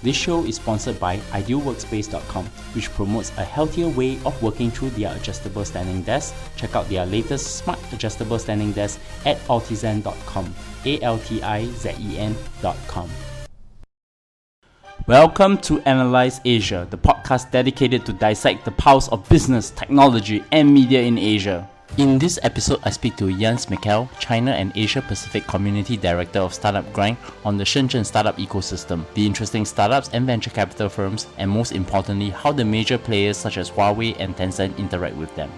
This show is sponsored by idealworkspace.com, which promotes a healthier way of working through their adjustable standing desk. Check out their latest smart adjustable standing desk at altizen.com, altizen.com. Welcome to Analyse Asia, the podcast dedicated to dissect the pulse of business, technology, and media in Asia. In this episode, I speak to Smejkal, China and Asia Pacific Community Director of Startup Grind, on the Shenzhen startup ecosystem, the interesting startups and venture capital firms, and most importantly, how the major players such as Huawei and Tencent interact with them.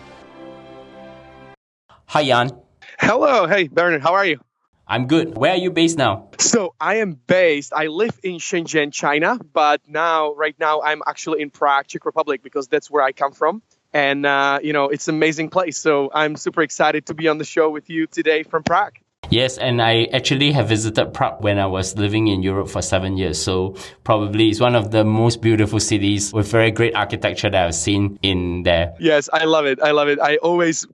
Hi Jan. Hello, hey Bernard, how are you? I'm good. Where are you based now? So I live in Shenzhen, China, but right now I'm actually in Prague, Czech Republic, because that's where I come from. And, it's an amazing place. So I'm super excited to be on the show with you today from Prague. Yes, and I actually have visited Prague when I was living in Europe for 7 years. So probably it's one of the most beautiful cities with very great architecture that I've seen in there. Yes, I love it.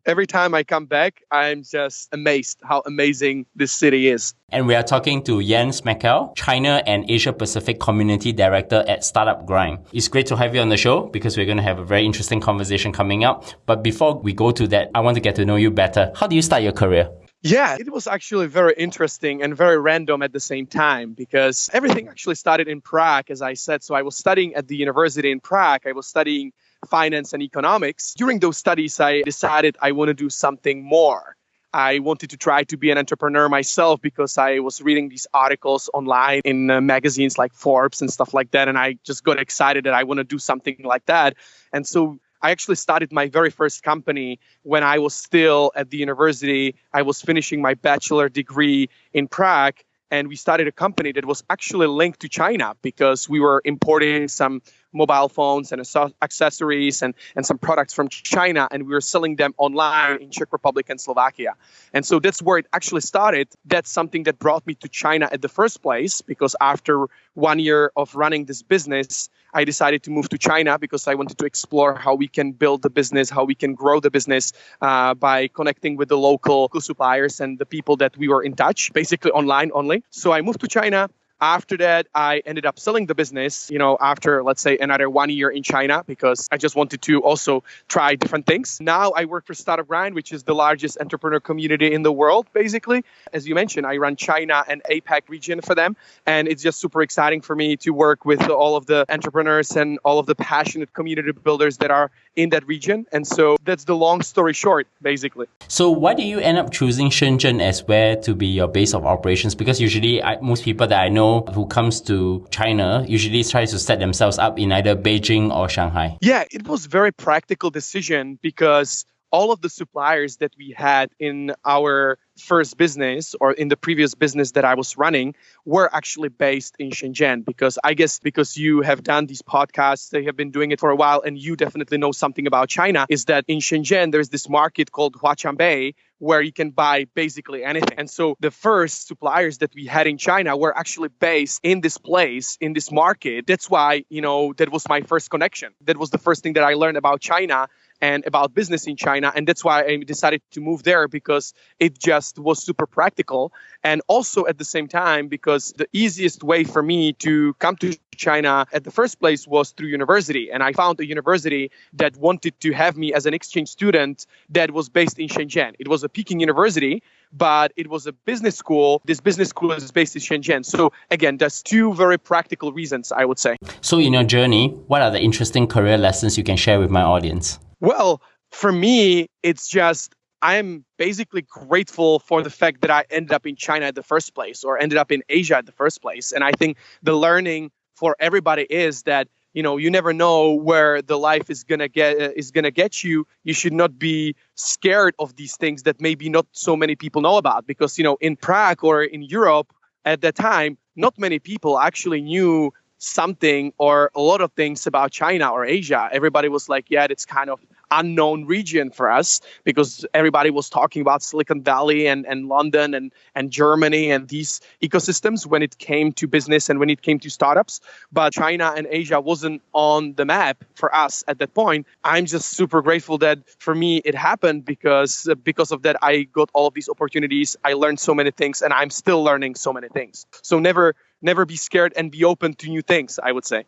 Every time I come back, I'm just amazed how amazing this city is. And we are talking to Smejkal, China and Asia Pacific Community Director at Startup Grind. It's great to have you on the show because we're going to have a very interesting conversation coming up. But before we go to that, I want to get to know you better. How do you start your career? Yeah, it was actually very interesting and very random at the same time because everything actually started in Prague, as I said. So I was studying at the university in Prague. I was studying finance and economics. During those studies, I decided I want to do something more. I wanted to try to be an entrepreneur myself because I was reading these articles online in magazines like Forbes and stuff like that. And I just got excited that I want to do something like that. And so I actually started my very first company when I was still at the university. I was finishing my bachelor degree in Prague, and we started a company that was actually linked to China because we were importing some mobile phones and accessories and some products from China, and we were selling them online in Czech Republic and Slovakia. And so that's where it actually started. That's something that brought me to China at the first place, because after 1 year of running this business, I decided to move to China because I wanted to explore how we can build the business, how we can grow the business by connecting with the local suppliers and the people that we were in touch, basically online only. So I moved to China. After that, I ended up selling the business, after, let's say, another 1 year in China, because I just wanted to also try different things. Now I work for Startup Grind, which is the largest entrepreneur community in the world, basically. As you mentioned, I run China and APAC region for them. And it's just super exciting for me to work with all of the entrepreneurs and all of the passionate community builders that are in that region. And so that's the long story short, basically. So why do you end up choosing Shenzhen as where to be your base of operations? Because usually most people that I know who comes to China usually tries to set themselves up in either Beijing or Shanghai. Yeah, it was a very practical decision because all of the suppliers that we had in our first business or in the previous business that I was running were actually based in Shenzhen, because I guess because you have done these podcasts, they have been doing it for a while, and you definitely know something about China, is that in Shenzhen, there's this market called Huachanbei where you can buy basically anything. And so the first suppliers that we had in China were actually based in this place, in this market. That's why, that was my first connection. That was the first thing that I learned about China and about business in China. And that's why I decided to move there, because it just was super practical. And also at the same time, because the easiest way for me to come to China at the first place was through university. And I found a university that wanted to have me as an exchange student that was based in Shenzhen. It was a Peking university, but it was a business school. This business school is based in Shenzhen. So again, there's two very practical reasons, I would say. So in your journey, what are the interesting career lessons you can share with my audience? Well, for me, it's just I'm basically grateful for the fact that I ended up in China at the first place, or ended up in Asia at the first place. And I think the learning for everybody is that, you never know where the life is gonna get you. You should not be scared of these things that maybe not so many people know about, because in Prague or in Europe at that time, not many people actually knew something or a lot of things about China or Asia. Everybody was like, yeah, it's kind of unknown region for us, because everybody was talking about Silicon Valley and London and Germany and these ecosystems when it came to business and when it came to startups. But China and Asia wasn't on the map for us at that point. I'm just super grateful that for me it happened, because of that I got all of these opportunities. I learned so many things, and I'm still learning so many things. So never never be scared and be open to new things, I would say.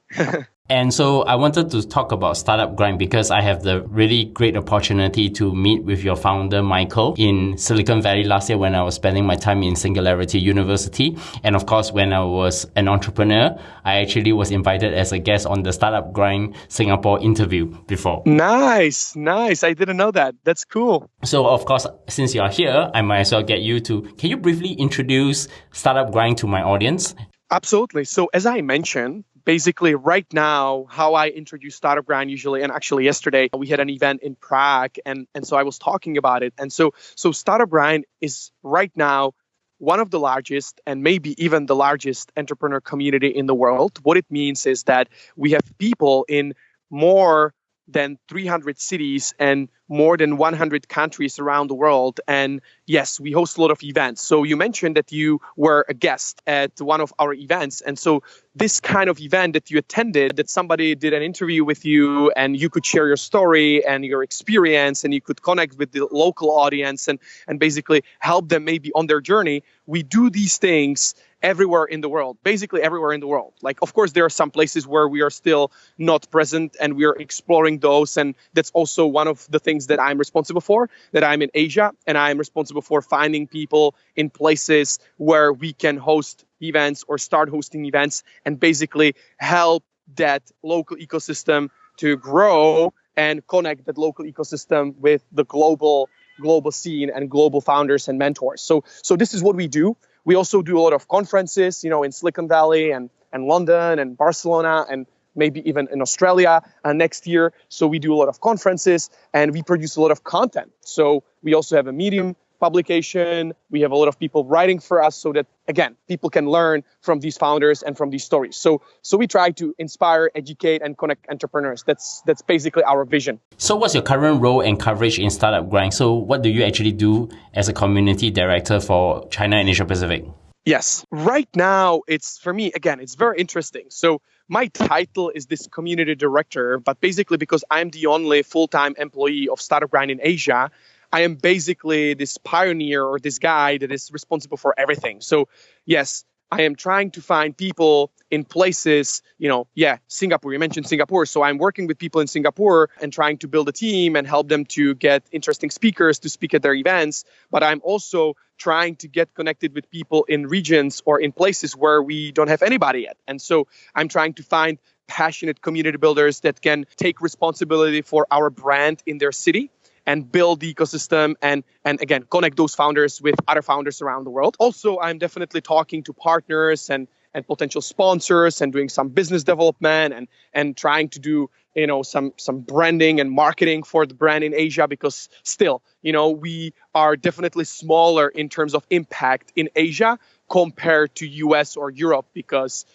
And so I wanted to talk about Startup Grind because I have the really great opportunity to meet with your founder, Michael, in Silicon Valley last year when I was spending my time in Singularity University. And of course, when I was an entrepreneur, I actually was invited as a guest on the Startup Grind Singapore interview before. Nice. I didn't know that. That's cool. So of course, since you're here, I might as well get you to, can you briefly introduce Startup Grind to my audience? Absolutely. So as I mentioned, basically right now, how I introduce Startup Grind usually, and actually yesterday we had an event in Prague, and so I was talking about it. And so Startup Grind is right now one of the largest and maybe even the largest entrepreneur community in the world. What it means is that we have people in more than 300 cities and more than 100 countries around the world. And yes, we host a lot of events. So you mentioned that you were a guest at one of our events. And so this kind of event that you attended, that somebody did an interview with you and you could share your story and your experience and you could connect with the local audience and basically help them maybe on their journey. We do these things everywhere in the world, basically everywhere in the world. Like, of course, there are some places where we are still not present and we are exploring those. And that's also one of the things that I'm responsible for, that I'm in Asia and I'm responsible for finding people in places where we can host events or start hosting events and basically help that local ecosystem to grow and connect that local ecosystem with the global scene and global founders and mentors. So this is what we do. We also do a lot of conferences, in Silicon Valley and London and Barcelona and maybe even in Australia next year. So we do a lot of conferences and we produce a lot of content. So we also have a Medium publication. We have a lot of people writing for us so that, again, people can learn from these founders and from these stories. So we try to inspire, educate, and connect entrepreneurs. That's basically our vision. So what's your current role and coverage in Startup Grind? So what do you actually do as a community director for China and Asia Pacific? Yes. Right now, for me, again, it's very interesting. So my title is this community director, but basically because I'm the only full-time employee of Startup Grind in Asia, I am basically this pioneer or this guy that is responsible for everything. So yes, I am trying to find people in places, Singapore, you mentioned Singapore. So I'm working with people in Singapore and trying to build a team and help them to get interesting speakers to speak at their events. But I'm also trying to get connected with people in regions or in places where we don't have anybody yet. And so I'm trying to find passionate community builders that can take responsibility for our brand in their city and build the ecosystem and again, connect those founders with other founders around the world. Also, I'm definitely talking to partners and potential sponsors and doing some business development and trying to do, some branding and marketing for the brand in Asia, because still, we are definitely smaller in terms of impact in Asia compared to US or Europe, because,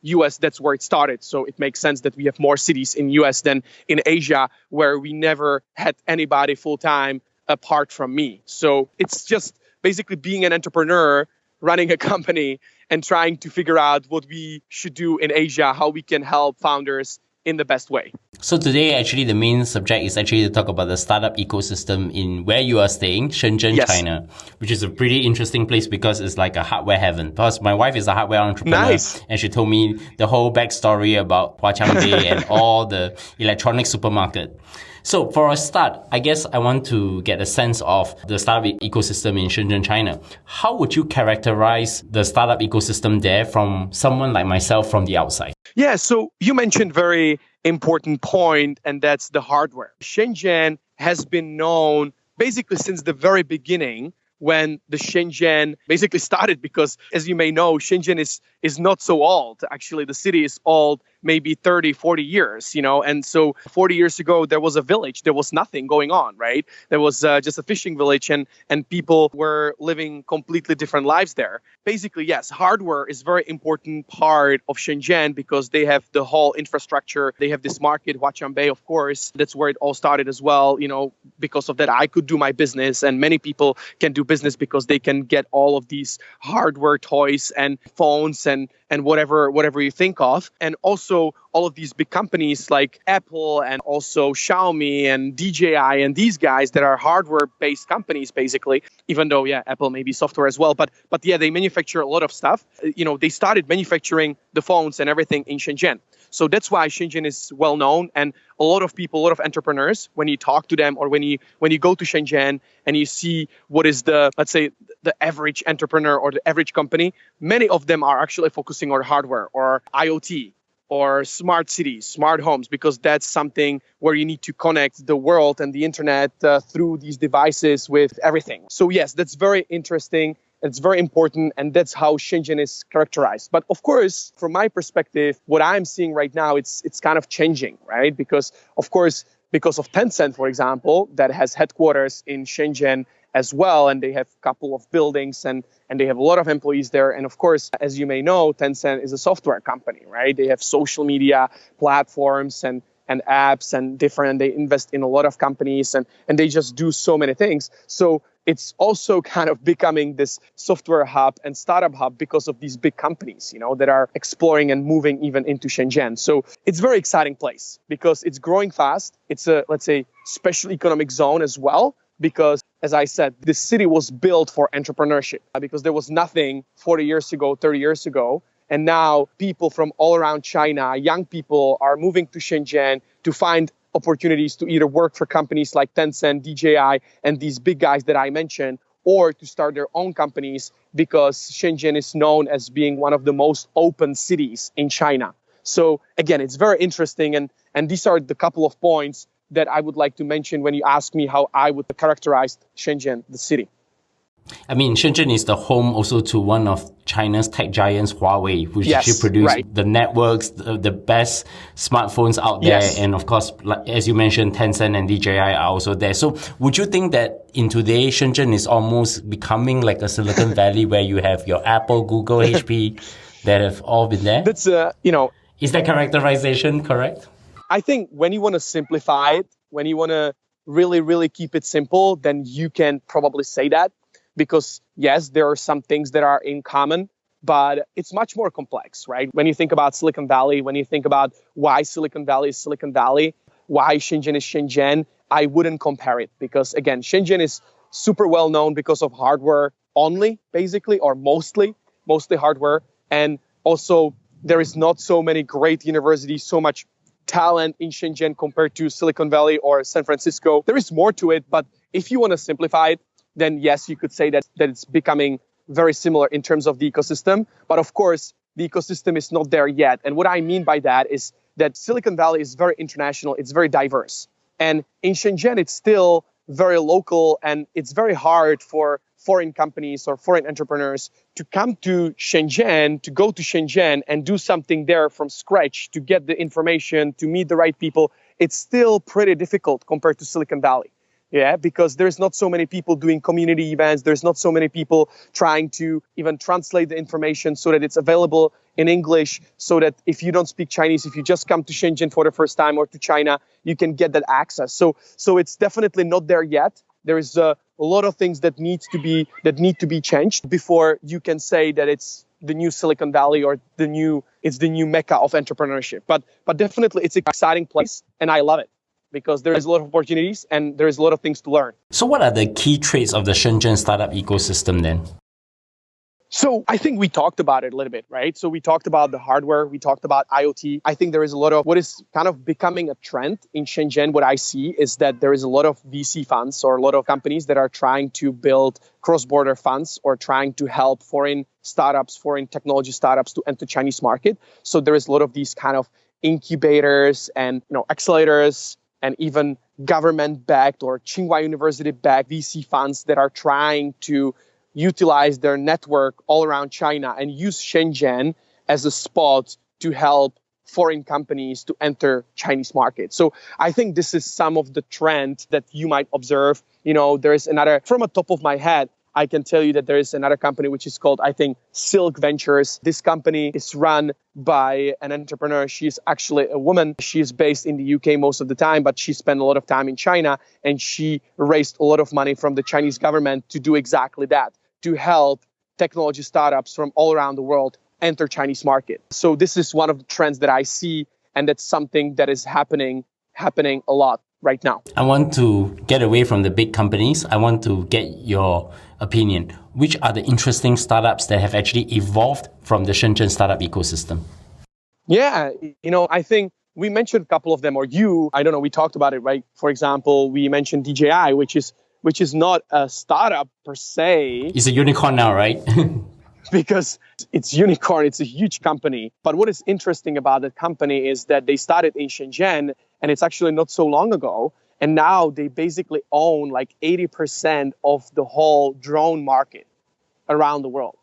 US, that's where it started. So it makes sense that we have more cities in US than in Asia, where we never had anybody full time apart from me. So it's just basically being an entrepreneur, running a company and trying to figure out what we should do in Asia, how we can help founders in the best way. So today, actually, the main subject is actually to talk about the startup ecosystem in where you are staying, Shenzhen, yes. China, which is a pretty interesting place because it's like a hardware heaven. Because my wife is a hardware entrepreneur, nice. And she told me the whole backstory about Huawei and all the electronic supermarket. So for a start, I guess I want to get a sense of the startup ecosystem in Shenzhen, China. How would you characterize the startup ecosystem there from someone like myself from the outside? Yeah, so you mentioned very important point, and that's the hardware. Shenzhen has been known basically since the very beginning when the Shenzhen basically started, because as you may know, Shenzhen is not so old. Actually, the city is old, maybe 30, 40 years, and so 40 years ago, there was a village. There was nothing going on, right? There was just a fishing village and people were living completely different lives there. Basically, yes, hardware is a very important part of Shenzhen because they have the whole infrastructure. They have this market, Huaqiangbei, of course. That's where it all started as well. Because of that, I could do my business, and many people can do business because they can get all of these hardware toys and phones and whatever you think of. And also also all of these big companies like Apple and also Xiaomi and DJI and these guys that are hardware-based companies, basically, even though, yeah, Apple may be software as well. But yeah, they manufacture a lot of stuff. They started manufacturing the phones and everything in Shenzhen. So that's why Shenzhen is well known. And a lot of people, a lot of entrepreneurs, when you talk to them or when you go to Shenzhen and you see what is let's say, the average entrepreneur or the average company, many of them are actually focusing on hardware or IoT or smart cities, smart homes, because that's something where you need to connect the world and the internet through these devices with everything. So yes, that's very interesting. It's very important, and that's how Shenzhen is characterized. But of course, from my perspective, what I'm seeing right now, it's kind of changing, right? Because of course, because of Tencent, for example, that has headquarters in Shenzhen as well, and they have a couple of buildings and they have a lot of employees there. And of course, as you may know, Tencent is a software company, right? They have social media platforms and apps and they invest in a lot of companies and they just do so many things. So it's also kind of becoming this software hub and startup hub because of these big companies, that are exploring and moving even into Shenzhen. So it's a very exciting place because it's growing fast. It's a, let's say, special economic zone as well, because as I said, the city was built for entrepreneurship because there was nothing 40 years ago, 30 years ago. And now people from all around China, young people, are moving to Shenzhen to find opportunities to either work for companies like Tencent, DJI, and these big guys that I mentioned, or to start their own companies because Shenzhen is known as being one of the most open cities in China. So again, it's very interesting. And these are the couple of points that I would like to mention when you ask me how I would characterize Shenzhen, the city. I mean, Shenzhen is the home also to one of China's tech giants, Huawei, which actually produces the networks, the best smartphones out there. Yes. And of course, like, as you mentioned, Tencent and DJI are also there. So would you think that in today, Shenzhen is almost becoming like a Silicon Valley where you have your Apple, Google, HP that have all been there? That's, Is that characterization correct? I think when you want to simplify it, when you want to really, really keep it simple, then you can probably say that. Because yes, there are some things that are in common, but it's much more complex, right? When you think about Silicon Valley, when you think about why Silicon Valley is Silicon Valley, why Shenzhen is Shenzhen, I wouldn't compare it. Because again, Shenzhen is super well known because of hardware only, basically, or mostly hardware. And also, there is not so many great universities, so much talent in Shenzhen compared to Silicon Valley or San Francisco. There is more to it, but if you want to simplify it, then yes, you could say that it's becoming very similar in terms of the ecosystem. But of course, the ecosystem is not there yet. And what I mean by that is that Silicon Valley is very international. It's very diverse. And in Shenzhen, it's still very local. And it's very hard for foreign companies or foreign entrepreneurs to come to Shenzhen, to go to Shenzhen and do something there from scratch, to get the information, to meet the right people. It's still pretty difficult compared to Silicon Valley. Yeah, because there's not so many people doing community events. There's not so many people trying to even translate the information so that it's available in English, so that if you don't speak Chinese, if you just come to Shenzhen for the first time or to China, you can get that access. So it's definitely not there yet. There is a lot of things that need to be changed before you can say that it's the new Silicon Valley or it's the new mecca of entrepreneurship. But definitely it's an exciting place and I love it, because there is a lot of opportunities and there is a lot of things to learn. So what are the key traits of the Shenzhen startup ecosystem then? So I think we talked about it a little bit, right? So we talked about the hardware, we talked about IoT. I think there is a lot of what is kind of becoming a trend in Shenzhen. What I see is that there is a lot of VC funds or a lot of companies that are trying to build cross-border funds or trying to help foreign startups, foreign technology startups to enter Chinese market. So there is a lot of these kind of incubators and accelerators and even government-backed or Tsinghua University-backed VC funds that are trying to utilize their network all around China and use Shenzhen as a spot to help foreign companies to enter Chinese market. So I think this is some of the trend that you might observe. There is another, from the top of my head, I can tell you that there is another company which is called, I think, Silk Ventures. This company is run by an entrepreneur. She's actually a woman. She is based in the UK most of the time, but she spent a lot of time in China, and she raised a lot of money from the Chinese government to do exactly that, to help technology startups from all around the world enter Chinese market. So this is one of the trends that I see, and that's something that is happening a lot right now. I want to get away from the big companies. I want to get your opinion. Which are the interesting startups that have actually evolved from the Shenzhen startup ecosystem? Yeah, I think we mentioned a couple of them, or I don't know, we talked about it, right? For example, we mentioned DJI, which is not a startup per se. It's a unicorn now, right? Because it's unicorn, it's a huge company. But what is interesting about that company is that they started in Shenzhen, and it's actually not so long ago. And now they basically own like 80% of the whole drone market around the world,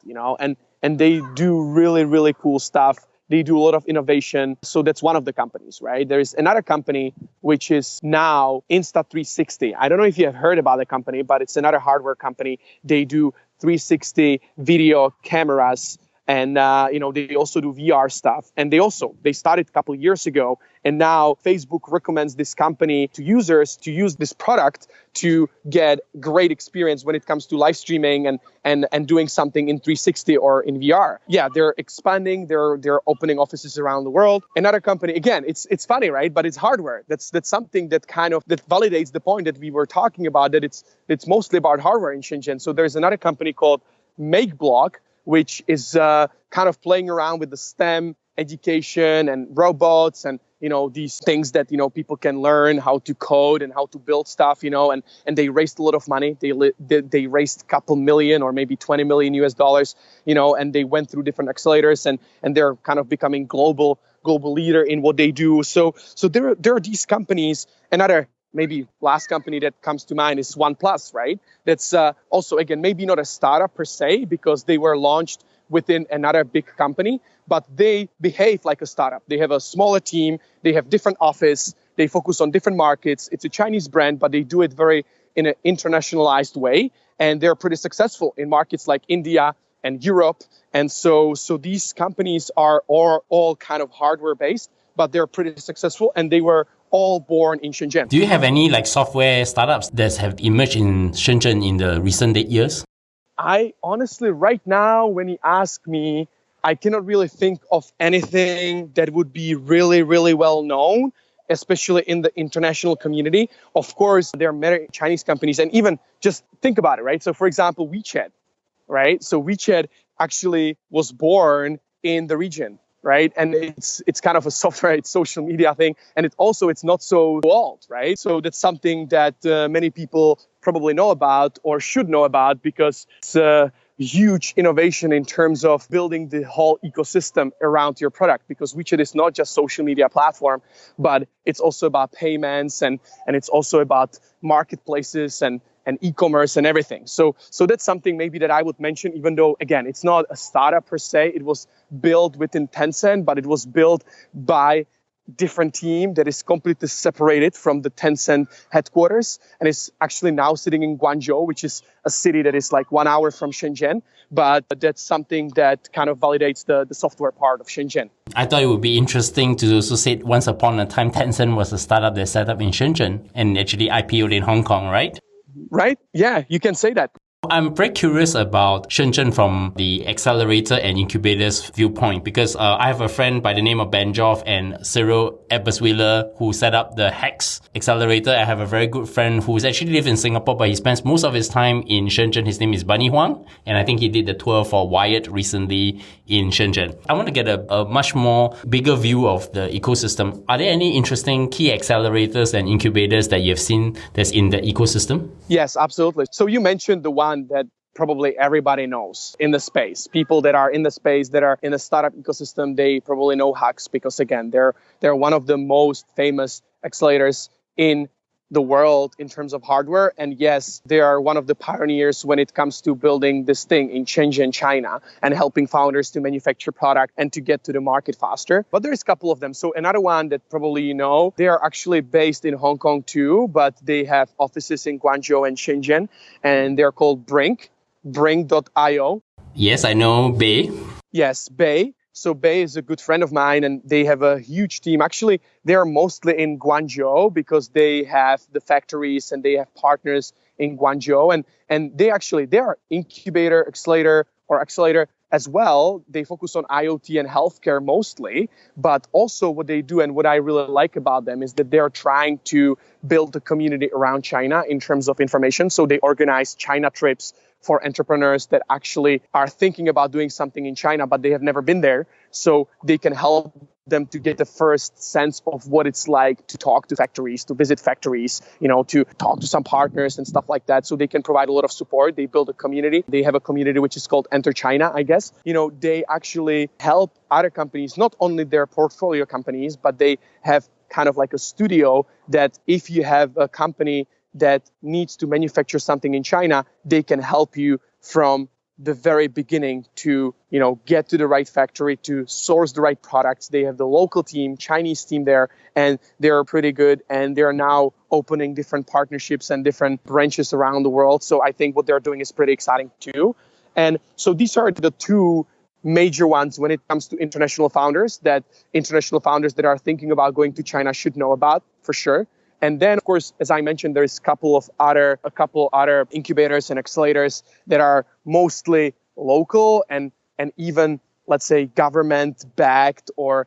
and they do really, really cool stuff. They do a lot of innovation. So that's one of the companies, right? There's another company, which is now Insta360. I don't know if you have heard about the company, but it's another hardware company. They do 360 video cameras, and they also do VR stuff. And they started a couple of years ago, and now Facebook recommends this company to users to use this product to get great experience when it comes to live streaming and doing something in 360 or in VR. Yeah, they're expanding. They're opening offices around the world. Another company, again, it's funny, right? But it's hardware. That's something that that validates the point that we were talking about, that it's mostly about hardware in Shenzhen. So there's another company called Smejkal, which is kind of playing around with the STEM education and robots and these things that people can learn how to code and how to build stuff, and they raised a lot of money. They raised a couple million or maybe 20 million US dollars, and they went through different accelerators, and they're kind of becoming global leader in what they do. So there are these companies. Another maybe last company that comes to mind is OnePlus, right? That's also, again, maybe not a startup per se, because they were launched within another big company, but they behave like a startup. They have a smaller team, they have different office, they focus on different markets. It's a Chinese brand, but they do it very in an internationalized way, and they're pretty successful in markets like India and Europe. And so these companies are all kind of hardware based, but they're pretty successful, and they were all born in Shenzhen. Do you have any software startups that have emerged in Shenzhen in the recent years? I honestly, right now, when you ask me, I cannot really think of anything that would be really, really well known, especially in the international community. Of course, there are many Chinese companies, and even just think about it, right? So for example, WeChat, right? So WeChat actually was born in the region, right? And it's kind of a software, it's social media thing. And it's not so old, right? So that's something that many people probably know about or should know about, because it's a huge innovation in terms of building the whole ecosystem around your product. Because WeChat is not just social media platform, but it's also about payments, and it's also about marketplaces and e-commerce and everything. So that's something maybe that I would mention, even though, again, it's not a startup per se. It was built within Tencent, but it was built by different team that is completely separated from the Tencent headquarters, and is actually now sitting in Guangzhou, which is a city that is like 1 hour from Shenzhen. But that's something that kind of validates the software part of Shenzhen. I thought it would be interesting to also say once upon a time, Tencent was a startup that set up in Shenzhen and actually IPO'd in Hong Kong, right? Right? Yeah, you can say that. I'm very curious about Shenzhen from the accelerator and incubators viewpoint, because I have a friend by the name of Benjoff and Cyril Eberswiller who set up the Hex accelerator. I have a very good friend who's actually lives in Singapore, but he spends most of his time in Shenzhen. His name is Bunny Huang, and I think he did the tour for Wired recently in Shenzhen. I want to get a much more bigger view of the ecosystem. Are there any interesting key accelerators and incubators that you've seen that's in the ecosystem? Yes, absolutely. So you mentioned the one that probably everybody knows in the space. People that are in the space, that are in the startup ecosystem, they probably know Hux, because again, they're one of the most famous accelerators in the world in terms of hardware. And yes, they are one of the pioneers when it comes to building this thing in Shenzhen, China, and helping founders to manufacture product and to get to the market faster. But there's a couple of them. So another one that probably you know, they are actually based in Hong Kong too, but they have offices in Guangzhou and Shenzhen, and they're called Brink.io. Yes, I know Bay. Yes, Bay. So Bay is a good friend of mine, and they have a huge team. Actually, they're mostly in Guangzhou because they have the factories and they have partners in Guangzhou. And they are incubator, accelerator, as well, they focus on IoT and healthcare mostly, but also what they do and what I really like about them is that they're trying to build a community around China in terms of information. So they organize China trips for entrepreneurs that actually are thinking about doing something in China, but they have never been there. So they can help them to get the first sense of what it's like to talk to factories, to visit factories, to talk to some partners and stuff like that. So they can provide a lot of support. They build a community. They have a community which is called Enter China, I guess. They actually help other companies, not only their portfolio companies, but they have kind of like a studio that if you have a company that needs to manufacture something in China, they can help you from the very beginning to, get to the right factory, to source the right products. They have the local team, Chinese team there, and they're pretty good. And they're now opening different partnerships and different branches around the world. So I think what they're doing is pretty exciting too. And so these are the two major ones when it comes to international founders that are thinking about going to China should know about for sure. And then, of course, as I mentioned, there's a couple other incubators and accelerators that are mostly local and even, let's say, government backed or,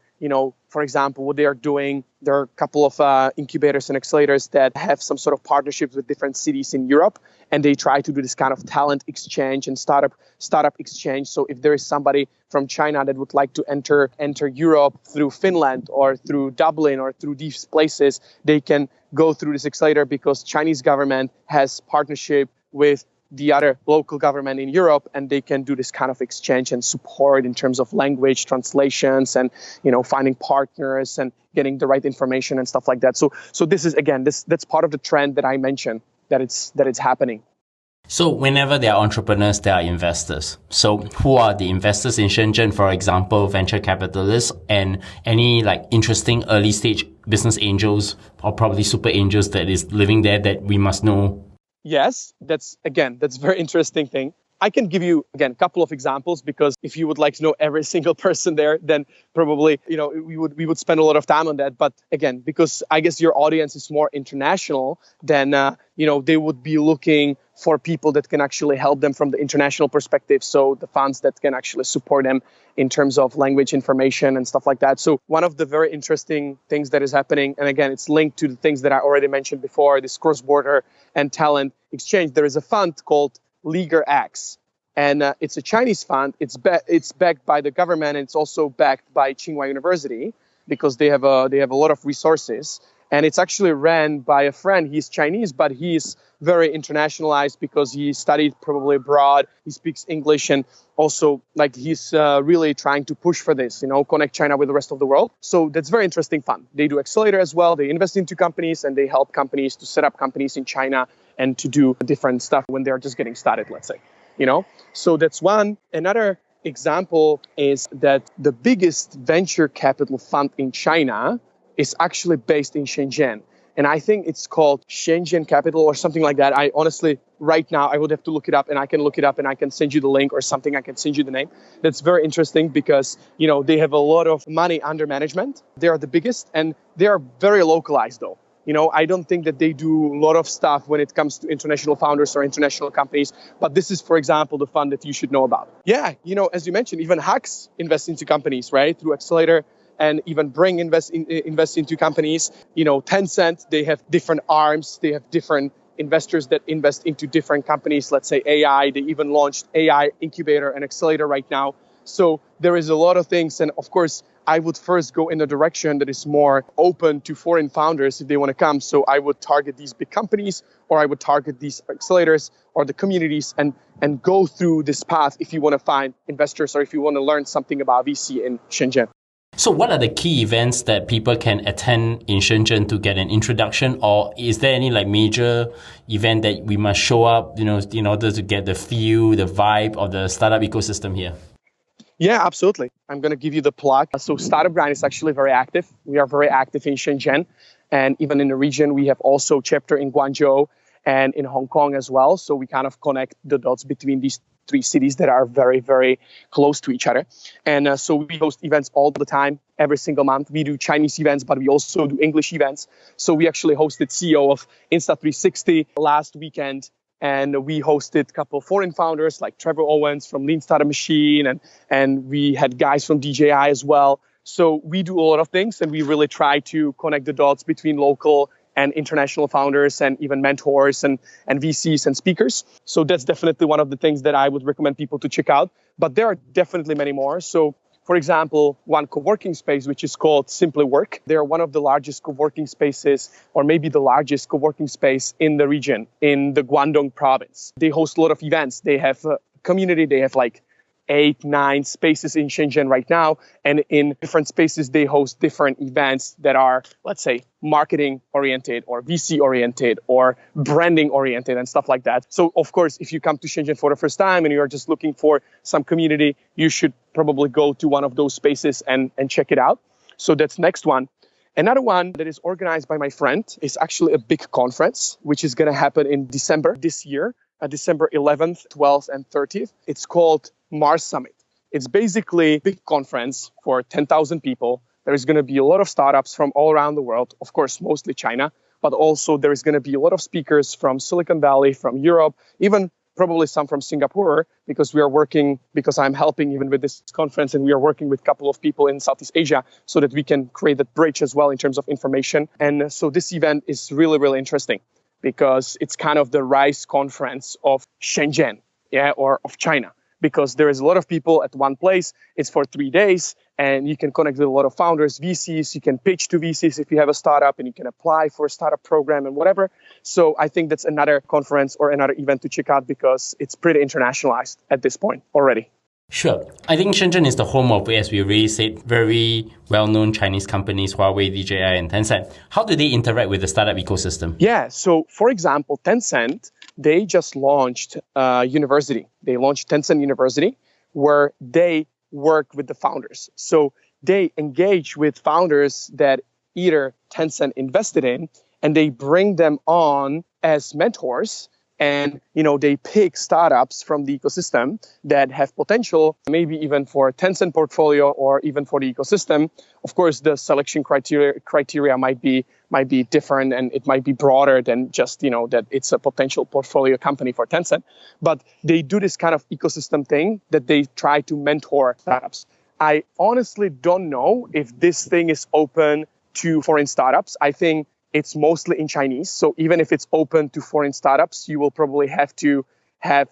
for example, what they are doing. There are a couple of incubators and accelerators that have some sort of partnerships with different cities in Europe, and they try to do this kind of talent exchange and startup exchange. So if there is somebody from China that would like to enter Europe through Finland or through Dublin or through these places, they can go through this accelerator because Chinese government has partnership with the other local government in Europe, and they can do this kind of exchange and support in terms of language translations and, finding partners and getting the right information and stuff like that. So this is, again, that's part of the trend that I mentioned that it's happening. So whenever there are entrepreneurs, there are investors. So who are the investors in Shenzhen, for example, venture capitalists and any interesting early stage business angels or probably super angels that is living there that we must know? Yes, that's a very interesting thing. I can give you, again, a couple of examples because if you would like to know every single person there, then probably, we would spend a lot of time on that. But again, because I guess your audience is more international, then, they would be looking for people that can actually help them from the international perspective. So the funds that can actually support them in terms of language information and stuff like that. So one of the very interesting things that is happening, and again, it's linked to the things that I already mentioned before, this cross-border and talent exchange. There is a fund called Leaguer X, and it's a Chinese fund. It's backed by the government, and it's also backed by Tsinghua University because they have a lot of resources. And it's actually ran by a friend. He's Chinese, but he's very internationalized because he studied probably abroad. He speaks English, and also he's really trying to push for this, connect China with the rest of the world. So that's very interesting fun. They do accelerator as well. They invest into companies and they help companies to set up companies in China and to do different stuff when they're just getting started, let's say, So that's one. Another example is that the biggest venture capital fund in China is actually based in Shenzhen. And I think it's called Shenzhen Capital or something like that. I honestly, right now, I would have to look it up, and I can look it up and I can send you the link or something. I can send you the name. That's very interesting because, they have a lot of money under management. They are the biggest and they are very localized though. I don't think that they do a lot of stuff when it comes to international founders or international companies. But this is, for example, the fund that you should know about. Yeah, as you mentioned, even Hux invests into companies, right? Through Accelerator. And even Bring invest into companies. Tencent, they have different arms. They have different investors that invest into different companies. Let's say AI. They even launched AI incubator and accelerator right now. So there is a lot of things. And of course, I would first go in a direction that is more open to foreign founders if they want to come. So I would target these big companies, or I would target these accelerators or the communities and go through this path if you want to find investors or if you want to learn something about VC in Shenzhen. So what are the key events that people can attend in Shenzhen to get an introduction? Or is there any major event that we must show up, in order to get the feel, the vibe of the startup ecosystem here? Yeah, absolutely. I'm going to give you the plug. So Startup Grind is actually very active. We are very active in Shenzhen. And even in the region, we have also chapter in Guangzhou and in Hong Kong as well. So we kind of connect the dots between these three cities that are very, very close to each other. And so we host events all the time, every single month. We do Chinese events, but we also do English events. So we actually hosted CEO of Insta360 last weekend And we hosted a couple of foreign founders like Trevor Owens from Lean Startup Machine, and we had guys from DJI as well. So we do a lot of things, and we really try to connect the dots between local and international founders and even mentors and VCs and speakers. So that's definitely one of the things that I would recommend people to check out. But there are definitely many more. So for example, one co-working space, which is called Simply Work. They're one of the largest co-working spaces, or maybe the largest co-working space in the region, in the Guangdong province. They host a lot of events. They have a community. They have like 8, 9 spaces in Shenzhen right now. And in different spaces, they host different events that are, let's say, marketing oriented or VC oriented or branding oriented and stuff like that. So of course, if you come to Shenzhen for the first time and you're just looking for some community, you should probably go to one of those spaces and check it out. So that's next one. Another one that is organized by my friend is actually a big conference, which is going to happen in December this year, December 11th, 12th, and 30th. It's called Mars Summit. It's basically a big conference for 10,000 people. There is going to be a lot of startups from all around the world, of course, mostly China, but also there is going to be a lot of speakers from Silicon Valley, from Europe, even probably some from Singapore, because I'm helping even with this conference, and we are working with a couple of people in Southeast Asia so that we can create that bridge as well in terms of information. And so this event is really, really interesting because it's kind of the RISE conference of Shenzhen, or of China. Because there is a lot of people at one place. It's for 3 days, and you can connect with a lot of founders, VCs. You can pitch to VCs if you have a startup, and you can apply for a startup program and whatever. So I think that's another conference or another event to check out because it's pretty internationalized at this point already. Sure. I think Shenzhen is the home of, as we already said, very well-known Chinese companies, Huawei, DJI, and Tencent. How do they interact with the startup ecosystem? Yeah. So for example, Tencent, they just launched a university. They launched Tencent University, where they work with the founders. So they engage with founders that either Tencent invested in, and they bring them on as mentors. And, they pick startups from the ecosystem that have potential, maybe even for Tencent portfolio or even for the ecosystem. Of course, the selection criteria might be different, and it might be broader than just, that it's a potential portfolio company for Tencent. But they do this kind of ecosystem thing that they try to mentor startups. I honestly don't know if this thing is open to foreign startups. I think it's mostly in Chinese. So even if it's open to foreign startups, you will probably have to have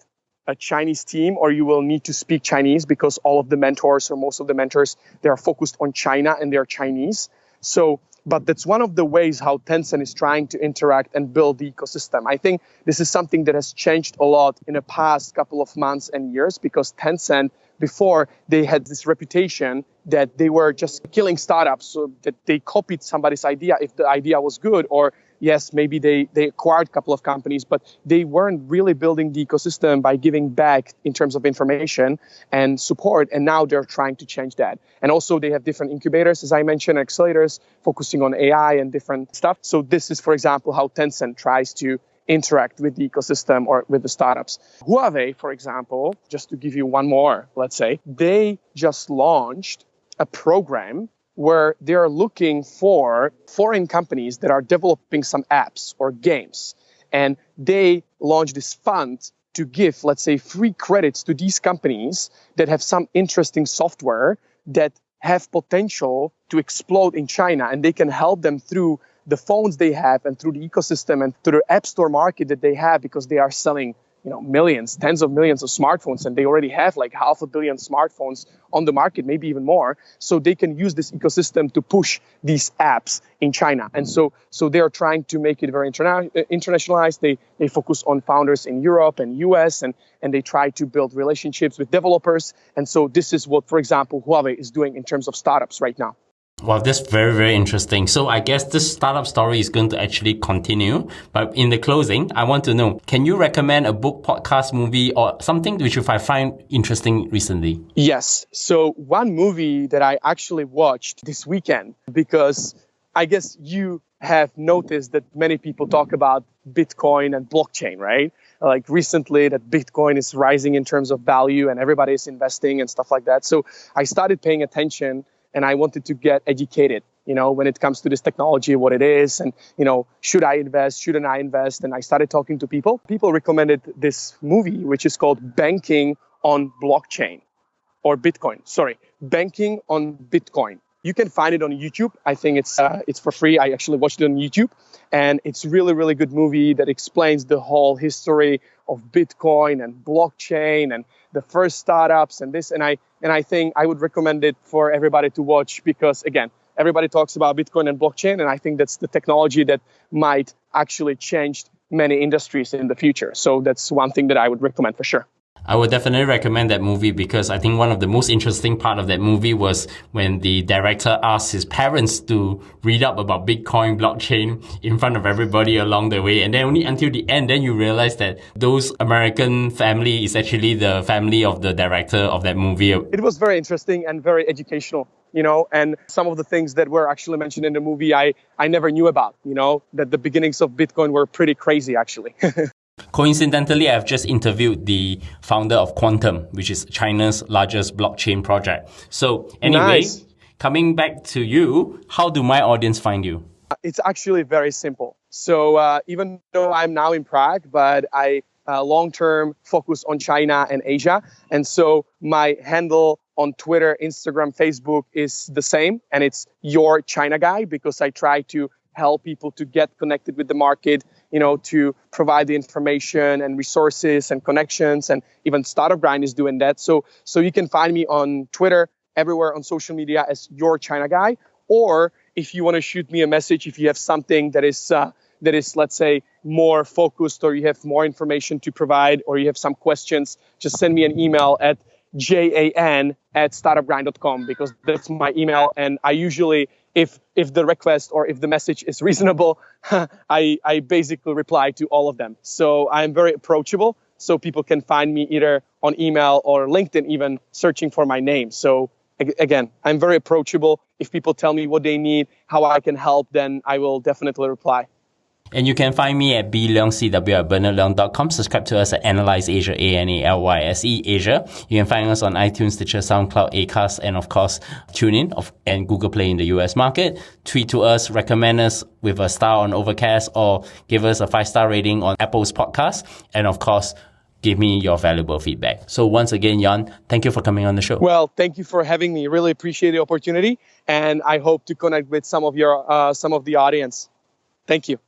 a Chinese team, or you will need to speak Chinese because all of the mentors or most of the mentors, they are focused on China and they're Chinese. So, but that's one of the ways how Tencent is trying to interact and build the ecosystem. I think this is something that has changed a lot in the past couple of months and years, because Tencent, before, they had this reputation that they were just killing startups, so that they copied somebody's idea if the idea was good, or yes, maybe they acquired a couple of companies, but they weren't really building the ecosystem by giving back in terms of information and support. And now they're trying to change that. And also they have different incubators, as I mentioned, accelerators, focusing on AI and different stuff. So this is, for example, how Tencent tries to interact with the ecosystem or with the startups. Huawei, for example, just to give you one more, let's say, they just launched a program where they are looking for foreign companies that are developing some apps or games. And they launched this fund to give, let's say, free credits to these companies that have some interesting software that have potential to explode in China, and they can help them through the phones they have and through the ecosystem and through the app store market that they have, because they are selling millions, tens of millions of smartphones, and they already have like 500 million smartphones on the market, maybe even more. So they can use this ecosystem to push these apps in China. And so they are trying to make it very internationalized. They focus on founders in Europe and US, and they try to build relationships with developers. And so this is what, for example, Huawei is doing in terms of startups right now. Wow, that's very, very interesting. So I guess this startup story is going to actually continue. But in the closing, I want to know, can you recommend a book, podcast, movie, or something which I find interesting recently? Yes. So one movie that I actually watched this weekend, because I guess you have noticed that many people talk about Bitcoin and blockchain, right? Like recently that Bitcoin is rising in terms of value and everybody is investing and stuff like that. So I started paying attention, and I wanted to get educated, when it comes to this technology, what it is, and, should I invest, shouldn't I invest? And I started talking to people. People recommended this movie, which is called Banking on Blockchain or Bitcoin. Sorry, Banking on Bitcoin. You can find it on YouTube. I think it's for free. I actually watched it on YouTube, and it's really, really good movie that explains the whole history of Bitcoin and blockchain and the first startups and this. And I think I would recommend it for everybody to watch because, again, everybody talks about Bitcoin and blockchain, and I think that's the technology that might actually change many industries in the future. So that's one thing that I would recommend for sure. I would definitely recommend that movie because I think one of the most interesting part of that movie was when the director asked his parents to read up about Bitcoin blockchain in front of everybody along the way. And then only until the end, then you realize that those American family is actually the family of the director of that movie. It was very interesting and very educational, and some of the things that were actually mentioned in the movie, I never knew about, that the beginnings of Bitcoin were pretty crazy, actually. Coincidentally, I've just interviewed the founder of Quantum, which is China's largest blockchain project. So anyway, Nice. Coming back to you, how do my audience find you? It's actually very simple. So even though I'm now in Prague, but I long-term focus on China and Asia. And so my handle on Twitter, Instagram, Facebook is the same. And it's Your China Guy because I try to help people to get connected with the market, to provide the information and resources and connections, and even Startup Grind is doing that. So you can find me on Twitter, everywhere on social media as Your China Guy. Or if you want to shoot me a message, if you have something that is, let's say, more focused, or you have more information to provide, or you have some questions, just send me an email at jan@startupgrind.com because that's my email. And I usually, if the request or if the message is reasonable, I basically reply to all of them. So I'm very approachable. So people can find me either on email or LinkedIn, even searching for my name. So again, I'm very approachable. If people tell me what they need, how I can help, then I will definitely reply. And you can find me at bleongcw@bernardleong.com. Subscribe to us at Analyse Asia, ANALYSE Asia. You can find us on iTunes, Stitcher, SoundCloud, Acast, and of course, TuneIn and Google Play in the US market. Tweet to us, recommend us with a star on Overcast, or give us a 5-star rating on Apple's podcast. And of course, give me your valuable feedback. So once again, Jan, thank you for coming on the show. Well, thank you for having me. Really appreciate the opportunity. And I hope to connect with some of the audience. Thank you.